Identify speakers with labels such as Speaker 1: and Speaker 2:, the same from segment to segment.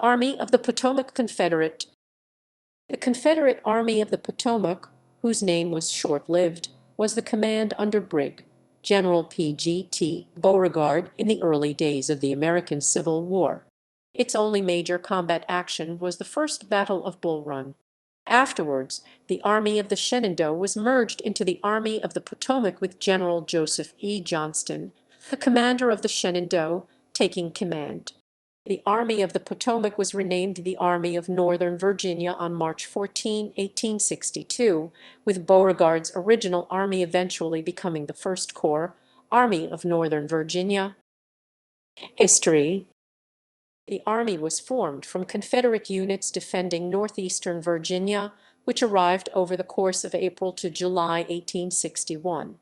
Speaker 1: Army of the Potomac Confederate. The Confederate Army of the Potomac, whose name was short-lived, was the command under Brig. General P.G.T. Beauregard in the early days of the American Civil War. Its only major combat action was the First Battle of Bull Run. Afterwards, the Army of the Shenandoah was merged into the Army of the Potomac with General Joseph E. Johnston, the commander of the Shenandoah, taking command. The Army of the Potomac was renamed the Army of Northern Virginia on March 14, 1862, with Beauregard's original army eventually becoming the First Corps, Army of Northern Virginia. History. The Army was formed from Confederate units defending northeastern Virginia, which arrived over the course of April to July 1861.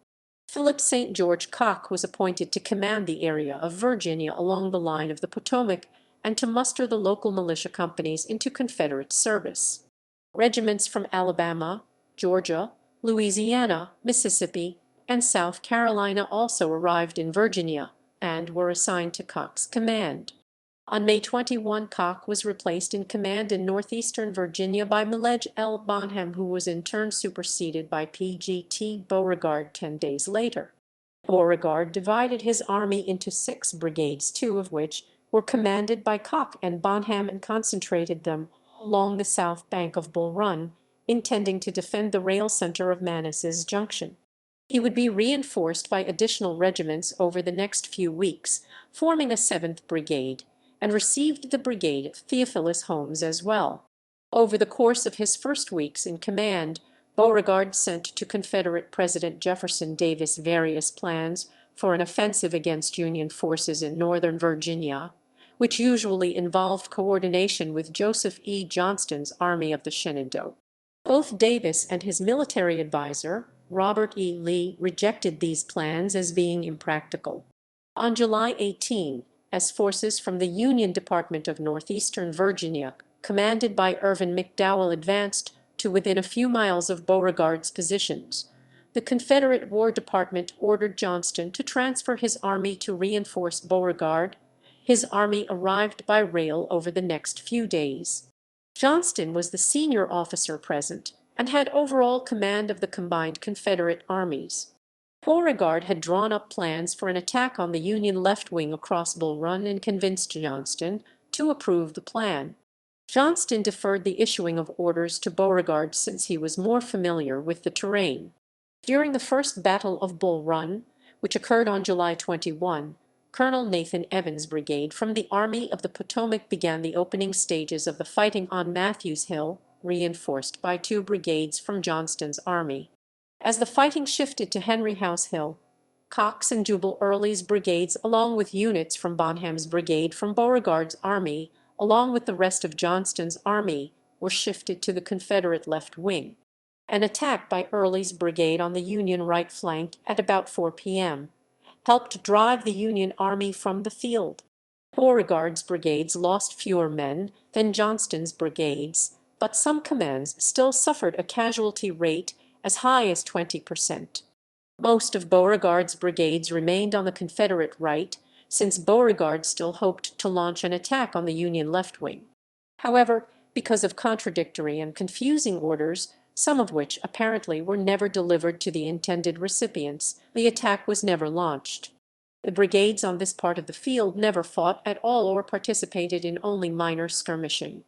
Speaker 1: Philip St. George Cocke was appointed to command the area of Virginia along the line of the Potomac and to muster the local militia companies into Confederate service. Regiments from Alabama, Georgia, Louisiana, Mississippi, and South Carolina also arrived in Virginia and were assigned to Cocke's command. On May 21, Cocke was replaced in command in northeastern Virginia by Milledge L. Bonham, who was in turn superseded by P.G.T. Beauregard 10 days later. Beauregard divided his army into 6 brigades, 2 of which were commanded by Cocke and Bonham, and concentrated them along the south bank of Bull Run, intending to defend the rail center of Manassas Junction. He would be reinforced by additional regiments over the next few weeks, forming a 7th Brigade, and received the brigade of Theophilus Holmes as well. Over the course of his first weeks in command, Beauregard sent to Confederate President Jefferson Davis various plans for an offensive against Union forces in northern Virginia, which usually involved coordination with Joseph E. Johnston's Army of the Shenandoah. Both Davis and his military advisor, Robert E. Lee, rejected these plans as being impractical. On July 18, as forces from the Union Department of Northeastern Virginia, commanded by Irvin McDowell, advanced to within a few miles of Beauregard's positions, the Confederate War Department ordered Johnston to transfer his army to reinforce Beauregard. His army arrived by rail over the next few days. Johnston was the senior officer present and had overall command of the combined Confederate armies. Beauregard had drawn up plans for an attack on the Union left wing across Bull Run and convinced Johnston to approve the plan. Johnston deferred the issuing of orders to Beauregard since he was more familiar with the terrain. During the First Battle of Bull Run, which occurred on July 21, Colonel Nathan Evans' brigade from the Army of the Potomac began the opening stages of the fighting on Matthews Hill, reinforced by 2 brigades from Johnston's army. As the fighting shifted to Henry House Hill, Cocke's and Jubal Early's brigades, along with units from Bonham's brigade from Beauregard's army, along with the rest of Johnston's army, were shifted to the Confederate left wing. An attack by Early's brigade on the Union right flank at about 4 p.m. helped drive the Union army from the field. Beauregard's brigades lost fewer men than Johnston's brigades, but some commands still suffered a casualty rate as high as 20%. Most of Beauregard's brigades remained on the Confederate right, since Beauregard still hoped to launch an attack on the Union left wing. However, because of contradictory and confusing orders, some of which apparently were never delivered to the intended recipients, the attack was never launched. The brigades on this part of the field never fought at all or participated in only minor skirmishing.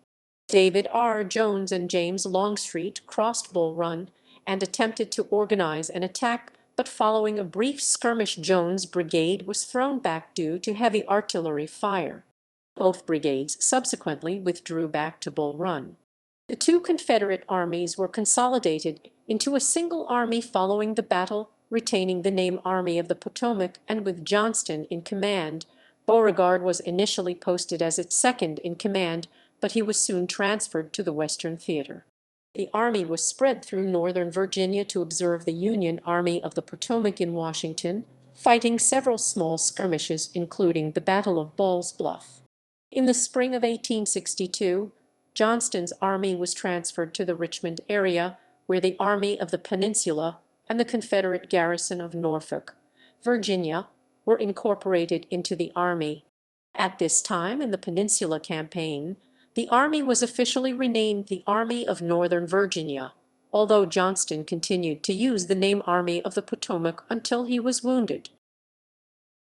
Speaker 1: David R. Jones and James Longstreet crossed Bull Run and attempted to organize an attack, but following a brief skirmish, Jones' brigade was thrown back due to heavy artillery fire. Both brigades subsequently withdrew back to Bull Run. The 2 Confederate armies were consolidated into a single army following the battle, retaining the name Army of the Potomac, and with Johnston in command. Beauregard was initially posted as its second in command, but he was soon transferred to the Western Theater. The army was spread through northern Virginia to observe the Union Army of the Potomac in Washington, fighting several small skirmishes, including the Battle of Ball's Bluff. In the spring of 1862, Johnston's army was transferred to the Richmond area, where the Army of the Peninsula and the Confederate garrison of Norfolk, Virginia, were incorporated into the army. At this time in the Peninsula Campaign, The army was officially renamed the Army of Northern Virginia, although Johnston continued to use the name Army of the Potomac until he was wounded.